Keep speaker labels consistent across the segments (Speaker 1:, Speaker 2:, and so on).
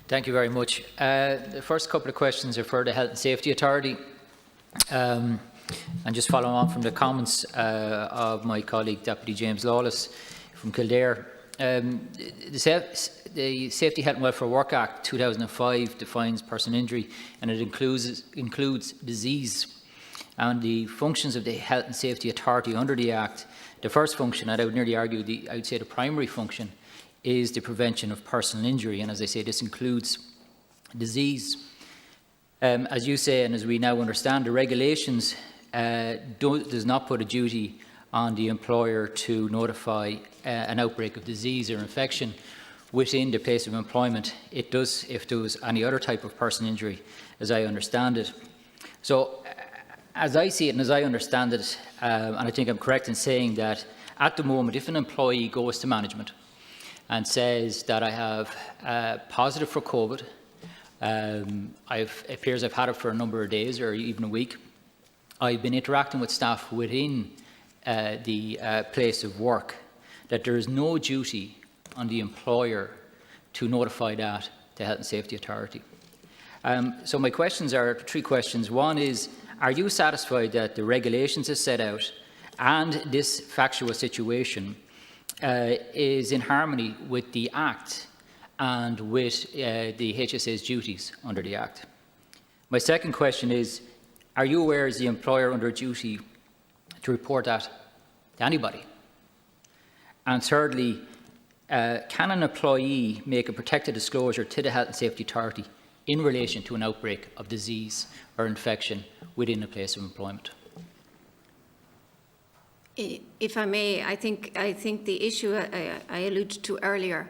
Speaker 1: Thank you very much. The first couple of questions are for the Health and Safety Authority. And just following on from the comments of my colleague, Deputy James Lawless from Kildare. The Safety, Health and Welfare Work Act 2005 defines personal injury, and it includes disease. And the functions of the Health and Safety Authority under the Act, the first function, and I would nearly argue I would say the primary function, is the prevention of personal injury. And as I say, this includes disease. As you say, and as we now understand, the regulations does not put a duty on the employer to notify an outbreak of disease or infection within the place of employment. It does if there was any other type of personal injury, as I understand it. So, as I see it and as I understand it, and I think I'm correct in saying that at the moment, if an employee goes to management and says that I have positive for COVID, it appears I've had it for a number of days or even a week, I've been interacting with staff within the place of work, that there is no duty on the employer to notify that to Health and Safety Authority. So my questions are three questions. One is, are you satisfied that the regulations as set out and this factual situation is in harmony with the Act and with the HSA's duties under the Act? My second question is, are you aware as the employer under duty to report that to anybody? And thirdly, can an employee make a protected disclosure to the Health and Safety Authority in relation to an outbreak of disease or infection within a place of employment?
Speaker 2: If I may, I think the issue I alluded to earlier,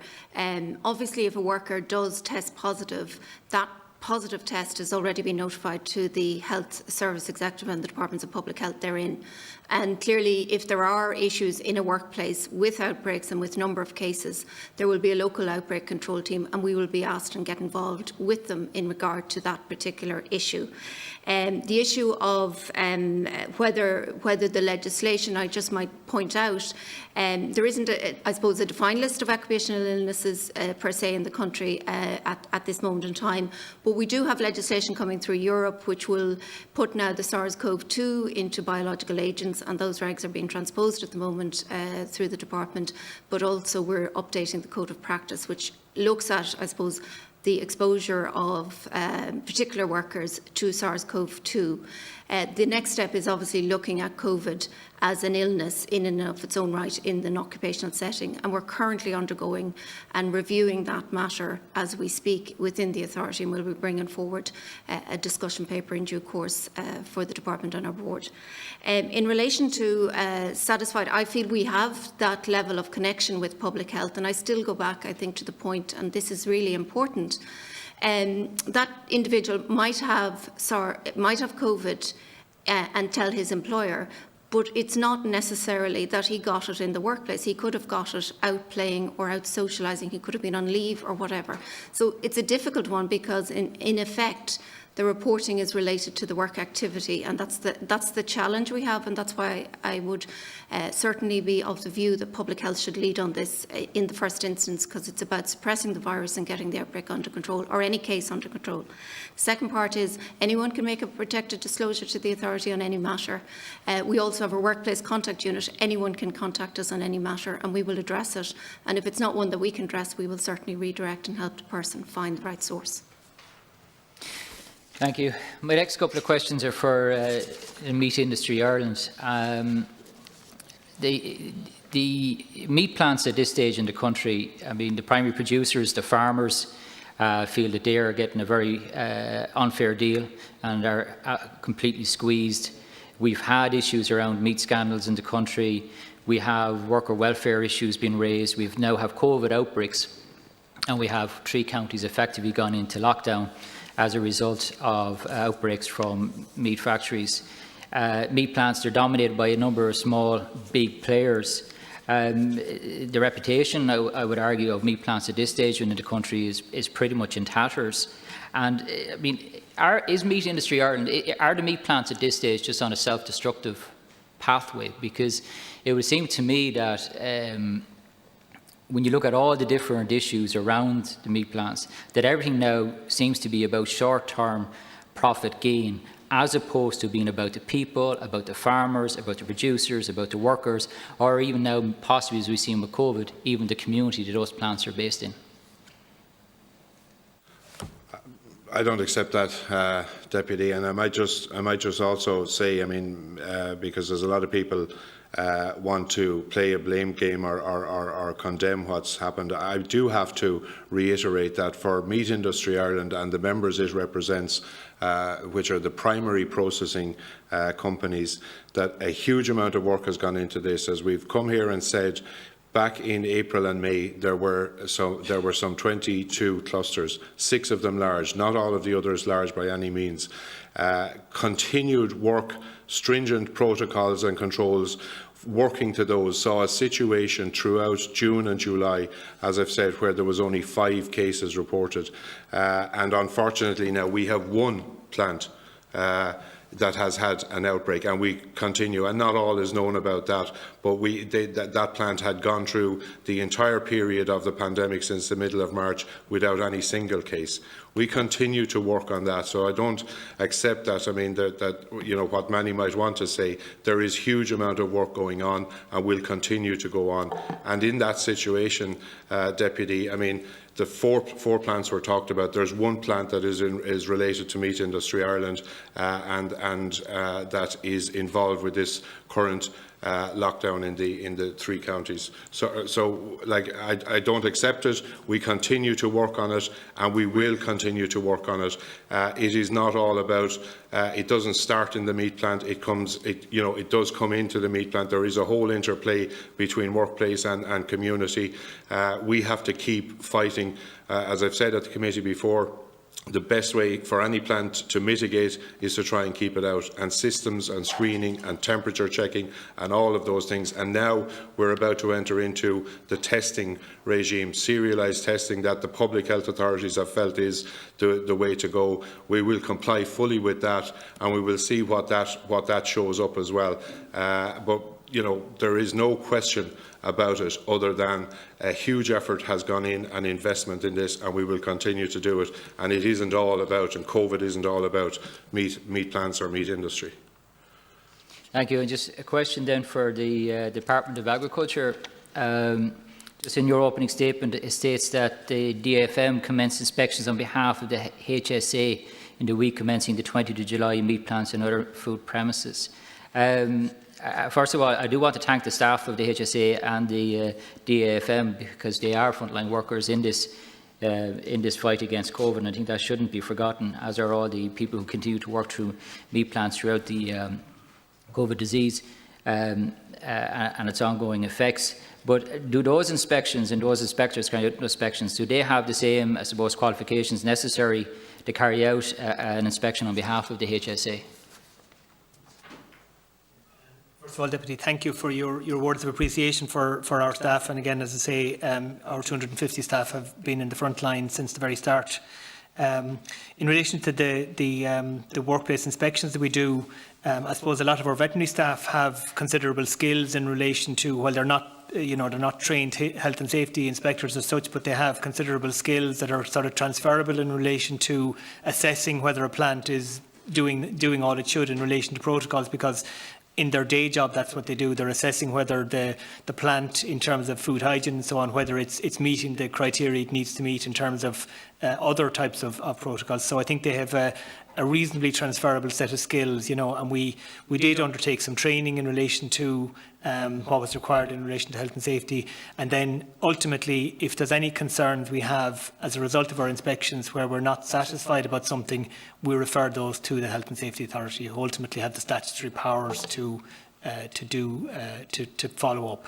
Speaker 2: obviously if a worker does test positive, that positive test has already been notified to the Health Service Executive and the Departments of Public Health therein. And clearly, if there are issues in a workplace with outbreaks and with number of cases, there will be a local outbreak control team, and we will be asked and get involved with them in regard to that particular issue. The issue of whether the legislation, I just might point out, there isn't, I suppose, a defined list of occupational illnesses per se in the country at this moment in time, but we do have legislation coming through Europe which will put now the SARS-CoV-2 into biological agents, and those regs are being transposed at the moment through the department, but also we're updating the Code of Practice, which looks at, I suppose, the exposure of particular workers to SARS-CoV-2. The next step is obviously looking at COVID as an illness in and of its own right in an occupational setting, and we're currently undergoing and reviewing that matter as we speak within the authority, and we'll be bringing forward a discussion paper in due course for the department and our board. In relation to satisfied, I feel we have that level of connection with public health, and I still go back, I think, to the point, and this is really important, that individual might have COVID and tell his employer, but it's not necessarily that he got it in the workplace. He could have got it out playing or out socialising. He could have been on leave or whatever. So it's a difficult one because in effect, the reporting is related to the work activity, and that's the challenge we have, and that's why I would certainly be of the view that public health should lead on this in the first instance, because it's about suppressing the virus and getting the outbreak under control, or any case under control. The second part is anyone can make a protected disclosure to the authority on any matter. We also have a workplace contact unit. Anyone can contact us on any matter, and we will address it. And if it's not one that we can address, we will certainly redirect and help the person find the right source.
Speaker 1: Thank you. My next couple of questions are for Meat Industry Ireland. The meat plants at this stage in the country, I mean, the primary producers, the farmers, feel that they are getting a very unfair deal and are completely squeezed. We've had issues around meat scandals in the country. We have worker welfare issues being raised. We now have COVID outbreaks, and we have 3 counties effectively gone into lockdown as a result of outbreaks from meat factories. Meat plants are dominated by a number of small, big players. The reputation, I would argue, of meat plants at this stage in the country is pretty much in tatters. And I mean, is Meat Industry Ireland, are the meat plants at this stage just on a self-destructive pathway? Because it would seem to me that when you look at all the different issues around the meat plants, that everything now seems to be about short-term profit gain, as opposed to being about the people, about the farmers, about the producers, about the workers, or even now, possibly as we've seen with COVID, even the community that those plants are based in?
Speaker 3: I don't accept that, Deputy, and I might just also say, I mean, because there's a lot of people want to play a blame game or condemn what's happened. I do have to reiterate that for Meat Industry Ireland and the members it represents, which are the primary processing companies, that a huge amount of work has gone into this. As we've come here and said, back in April and May, there were some 22 clusters, 6 of them large, not all of the others large by any means. Continued work, stringent protocols and controls, working to those, saw a situation throughout June and July, as I've said, where there was only 5 cases reported. And unfortunately now we have 1 plant that has had an outbreak, and we continue, and not all is known about that, but that plant had gone through the entire period of the pandemic since the middle of March without any single case. We continue to work on that, so I don't accept that. I mean, that you know, what many might want to say, there is huge amount of work going on and will continue to go on. And in that situation, Deputy, I mean, the four plants were talked about. There's 1 plant that is related to Meat Industry Ireland and that is involved with this current lockdown in the 3 counties. So like, I don't accept it. We continue to work on it, and we will continue to work on it. It is not all about. It doesn't start in the meat plant. It does come into the meat plant. There is a whole interplay between workplace and community. We have to keep fighting. As I've said at the committee before, the best way for any plant to mitigate is to try and keep it out, and systems and screening and temperature checking and all of those things. And now we're about to enter into the testing regime, serialised testing that the public health authorities have felt is the way to go. We will comply fully with that, and we will see what that shows up as well. But you know, there is no question about it, other than a huge effort has gone in and investment in this, and we will continue to do it. And it isn't all about, and COVID isn't all about meat plants or meat industry.
Speaker 1: Thank you. And just a question then for the Department of Agriculture. Just in your opening statement, it states that the DFM commenced inspections on behalf of the HSA in the week commencing the 20th of July in meat plants and other food premises. First of all, I do want to thank the staff of the HSA and the DAFM, because they are frontline workers in this fight against COVID, and I think that shouldn't be forgotten, as are all the people who continue to work through meat plants throughout the COVID disease and its ongoing effects. But do those inspections and those inspectors carry out inspections, do they have the same, I suppose, qualifications necessary to carry out an inspection on behalf of the HSA?
Speaker 4: First of all, Deputy, thank you for your words of appreciation for our staff. And again, as I say, our 250 staff have been in the front line since the very start. In relation to the workplace inspections that we do, I suppose a lot of our veterinary staff have considerable skills in relation to, while they're not, they're not trained health and safety inspectors as such, but they have considerable skills that are sort of transferable in relation to assessing whether a plant is doing all it should in relation to protocols, because in their day job, that's what they do. They're assessing whether the plant, in terms of food hygiene and so on, whether it's meeting the criteria it needs to meet in terms of other types of protocols. So I think they have a reasonably transferable set of skills, and we did undertake some training in relation to what was required in relation to health and safety. And then ultimately, if there's any concerns we have as a result of our inspections where we're not satisfied about something, we refer those to the Health and Safety Authority, who ultimately have the statutory powers to follow up.